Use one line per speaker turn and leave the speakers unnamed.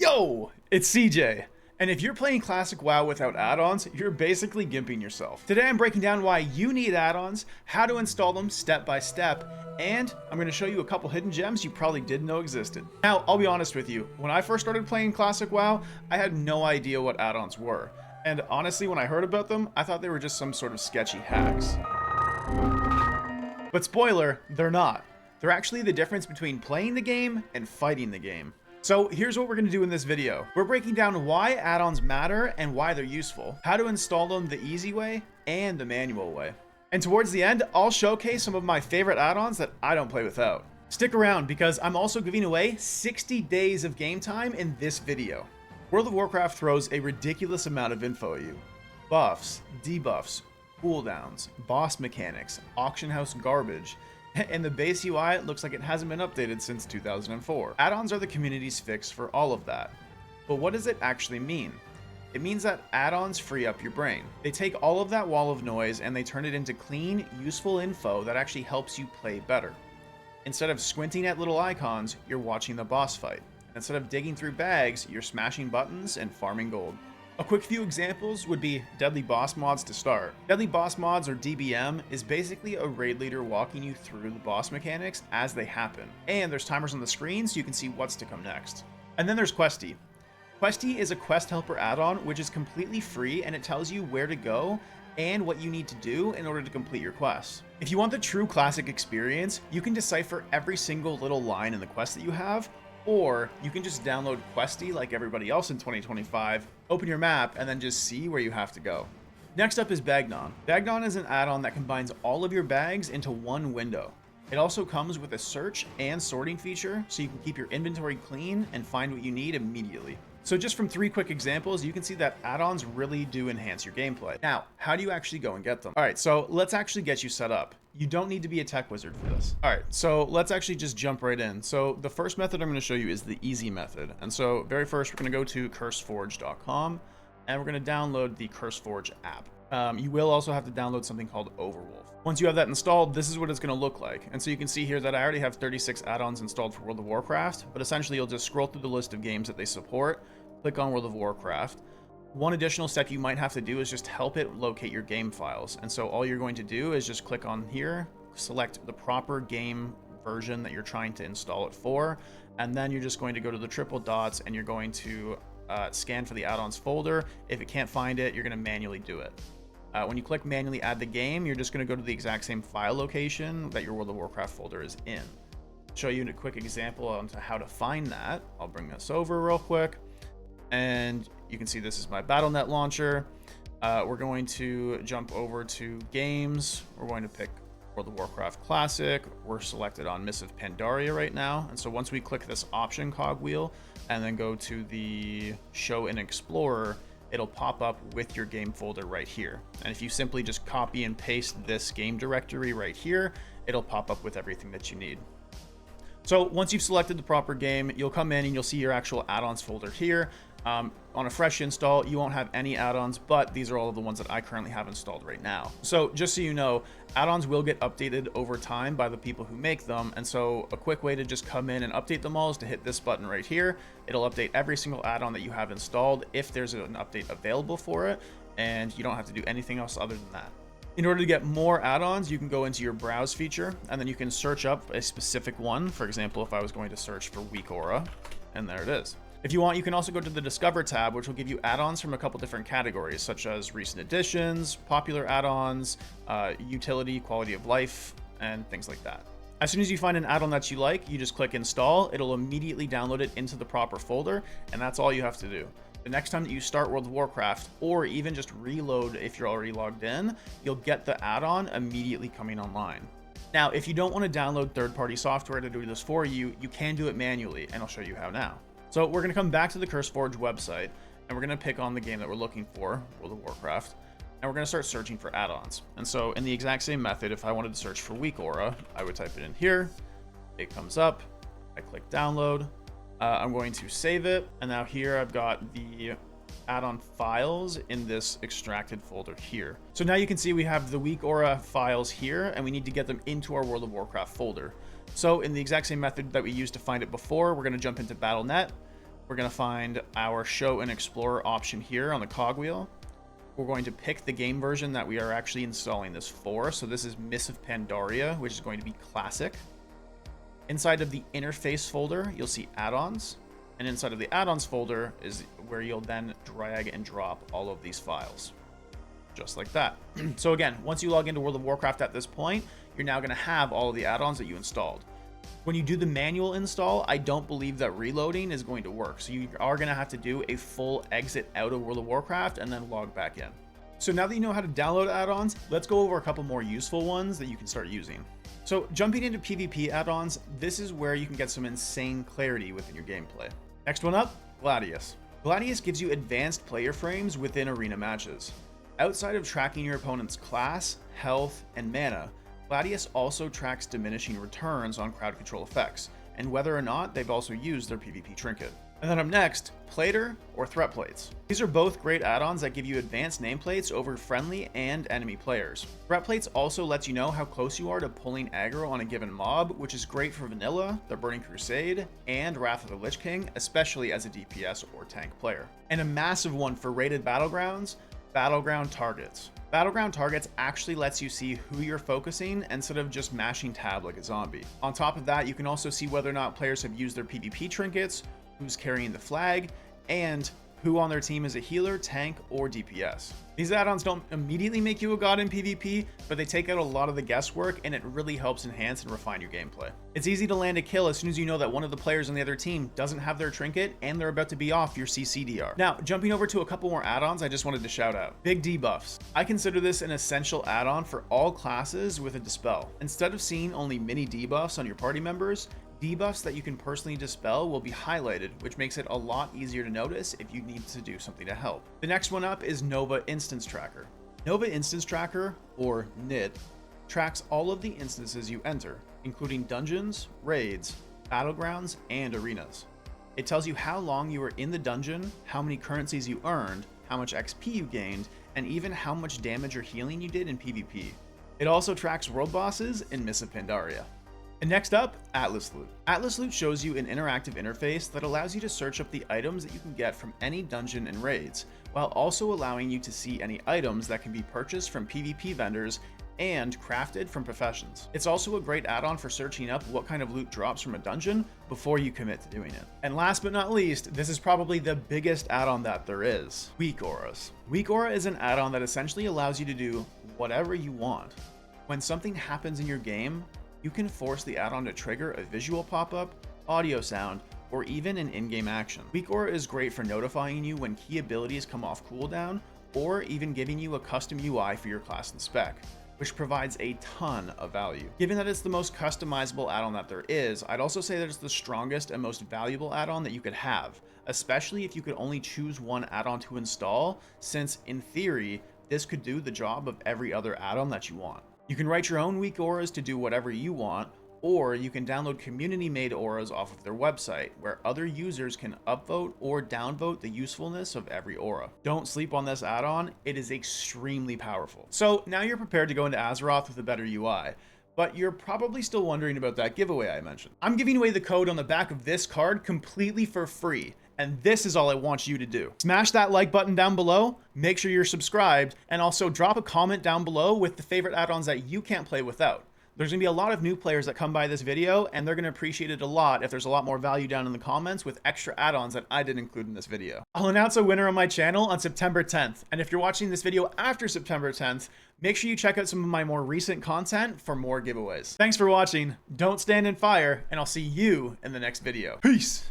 Yo, it's CJ. And if you're playing Classic WoW without add-ons, you're basically gimping yourself. Today I'm breaking down why you need add-ons, how to install them step by step, and I'm going to show you a couple hidden gems you probably didn't know existed. Now, I'll be honest with you, when I first started playing Classic WoW, I had no idea what add-ons were. And honestly, when I heard about them, I thought they were just some sort of sketchy hacks. But spoiler, they're not. They're actually the difference between playing the game and fighting the game. So here's what we're going to do in this video. We're breaking down why add-ons matter and why they're useful, how to install them the easy way and the manual way. And towards the end, I'll showcase some of my favorite add-ons that I don't play without. Stick around because I'm also giving away 60 days of game time in this video. World of Warcraft throws a ridiculous amount of info at you. Buffs, debuffs, cooldowns, boss mechanics, auction house garbage, and the base UI looks like it hasn't been updated since 2004. Add-ons are the community's fix for all of that. But what does it actually mean? It means that add-ons free up your brain. They take all of that wall of noise and they turn it into clean, useful info that actually helps you play better. Instead of squinting at little icons, you're watching the boss fight. Instead of digging through bags, you're smashing buttons and farming gold. A quick few examples would be Deadly Boss Mods to start. Deadly Boss Mods, or DBM, is basically a raid leader walking you through the boss mechanics as they happen. And there's timers on the screen so you can see what's to come next. And then there's Questy. Questy is a quest helper add-on which is completely free and it tells you where to go and what you need to do in order to complete your quests. If you want the true classic experience, you can decipher every single little line in the quest that you have, or you can just download Questy like everybody else in 2025, open your map, and then just see where you have to go. Next up is Bagnon. Bagnon is an add-on that combines all of your bags into one window. It also comes with a search and sorting feature, so you can keep your inventory clean and find what you need immediately. So just from 3 quick examples, you can see that add-ons really do enhance your gameplay. Now, how do you actually go and get them? All right, so let's actually get you set up. You don't need to be a tech wizard for this. All right, so let's actually just jump right in. So the first method I'm going to show you is the easy method. And so very first, we're going to go to curseforge.com and we're going to download the CurseForge app. You will also have to download something called Overwolf. Once you have that installed, this is what it's going to look like. And so you can see here that I already have 36 add-ons installed for World of Warcraft, but essentially you'll just scroll through the list of games that they support, click on World of Warcraft. One additional step you might have to do is just help it locate your game files. And so all you're going to do is just click on here, select the proper game version that you're trying to install it for, and then you're just going to go to the triple dots and you're going to scan for the add-ons folder. If it can't find it, you're going to manually do it. When you click manually add the game, you're just going to go to the exact same file location that your World of Warcraft folder is in. Show you a quick example on how to find that. I'll bring this over real quick. And you can see this is my BattleNet launcher. We're going to jump over to games. We're going to pick World of Warcraft Classic. We're selected on Missive Pandaria right now. And so once we click this option cogwheel and then go to the Show in Explorer, it'll pop up with your game folder right here. And if you simply just copy and paste this game directory right here, it'll pop up with everything that you need. So once you've selected the proper game, you'll come in and you'll see your actual add-ons folder here. On a fresh install, you won't have any add-ons, but these are all of the ones that I currently have installed right now. So just so you know, add-ons will get updated over time by the people who make them. And so a quick way to just come in and update them all is to hit this button right here. It'll update every single add-on that you have installed if there's an update available for it, and you don't have to do anything else other than that. In order to get more add-ons, you can go into your browse feature and then you can search up a specific one. For example, if I was going to search for Weak Aura, and there it is. If you want, you can also go to the Discover tab, which will give you add-ons from a couple different categories, such as recent additions, popular add-ons, utility, quality of life, and things like that. As soon as you find an add-on that you like, you just click install. It'll immediately download it into the proper folder, and that's all you have to do. The next time that you start World of Warcraft, or even just reload if you're already logged in, you'll get the add-on immediately coming online. Now, if you don't want to download third-party software to do this for you, you can do it manually, and I'll show you how now. So we're going to come back to the CurseForge website, and we're going to pick on the game that we're looking for, World of Warcraft, and we're going to start searching for add-ons. And so in the exact same method, if I wanted to search for Weak Aura, I would type it in here, it comes up, I click download, I'm going to save it, and now here I've got the add-on files in this extracted folder here. So now you can see we have the Weak Aura files here, and we need to get them into our World of Warcraft folder. So in the exact same method that we used to find it before, we're going to jump into BattleNet. We're going to find our show and explore option here on the cogwheel. We're going to pick the game version that we are actually installing this for. So this is Mists of Pandaria, which is going to be classic. Inside of the interface folder, you'll see add-ons. And inside of the add-ons folder is where you'll then drag and drop all of these files. Just like that. So again, once you log into World of Warcraft at this point, you're now going to have all of the add-ons that you installed. When you do the manual install, I don't believe that reloading is going to work. So you are going to have to do a full exit out of World of Warcraft and then log back in. So now that you know how to download add-ons, let's go over a couple more useful ones that you can start using. So jumping into PvP add-ons, this is where you can get some insane clarity within your gameplay. Next one up, Gladius. Gladius gives you advanced player frames within arena matches. Outside of tracking your opponent's class, health, and mana, Gladius also tracks diminishing returns on crowd control effects, and whether or not they've also used their PvP trinket. And then up next, Plater or Threat Plates. These are both great add-ons that give you advanced nameplates over friendly and enemy players. Threat Plates also lets you know how close you are to pulling aggro on a given mob, which is great for Vanilla, the Burning Crusade, and Wrath of the Lich King, especially as a DPS or tank player. And a massive one for rated battlegrounds, Battleground Targets. Battleground Targets actually lets you see who you're focusing instead of just mashing tab like a zombie. On top of that, you can also see whether or not players have used their PvP trinkets, who's carrying the flag, and who on their team is a healer, tank, or DPS. These add-ons don't immediately make you a god in PvP, but they take out a lot of the guesswork, and it really helps enhance and refine your gameplay. It's easy to land a kill as soon as you know that one of the players on the other team doesn't have their trinket and they're about to be off your CCDR. Now, jumping over to a couple more add-ons, I just wanted to shout out. Big debuffs. I consider this an essential add-on for all classes with a dispel. Instead of seeing only mini debuffs on your party members, debuffs that you can personally dispel will be highlighted, which makes it a lot easier to notice if you need to do something to help. The next one up is Nova Instance Tracker. Nova Instance Tracker, or NIT, tracks all of the instances you enter, including dungeons, raids, battlegrounds, and arenas. It tells you how long you were in the dungeon, how many currencies you earned, how much XP you gained, and even how much damage or healing you did in PvP. It also tracks world bosses in Mists of Pandaria. And next up, Atlas Loot. Atlas Loot shows you an interactive interface that allows you to search up the items that you can get from any dungeon and raids, while also allowing you to see any items that can be purchased from PvP vendors and crafted from professions. It's also a great add-on for searching up what kind of loot drops from a dungeon before you commit to doing it. And last but not least, this is probably the biggest add-on that there is, Weak Auras. Weak Aura is an add-on that essentially allows you to do whatever you want. When something happens in your game, you can force the add-on to trigger a visual pop-up, audio sound, or even an in-game action. Weak Aura is great for notifying you when key abilities come off cooldown, or even giving you a custom UI for your class and spec, which provides a ton of value. Given that it's the most customizable add-on that there is, I'd also say that it's the strongest and most valuable add-on that you could have, especially if you could only choose one add-on to install, since in theory, this could do the job of every other add-on that you want. You can write your own weak auras to do whatever you want, or you can download community-made auras off of their website, where other users can upvote or downvote the usefulness of every aura. Don't sleep on this add-on, it is extremely powerful. So now you're prepared to go into Azeroth with a better UI, but you're probably still wondering about that giveaway I mentioned. I'm giving away the code on the back of this card completely for free, and this is all I want you to do. Smash that like button down below, make sure you're subscribed, and also drop a comment down below with the favorite add-ons that you can't play without. There's gonna be a lot of new players that come by this video, and they're gonna appreciate it a lot if there's a lot more value down in the comments with extra add-ons that I didn't include in this video. I'll announce a winner on my channel on September 10th, and if you're watching this video after September 10th, make sure you check out some of my more recent content for more giveaways. Thanks for watching, don't stand in fire, and I'll see you in the next video. Peace!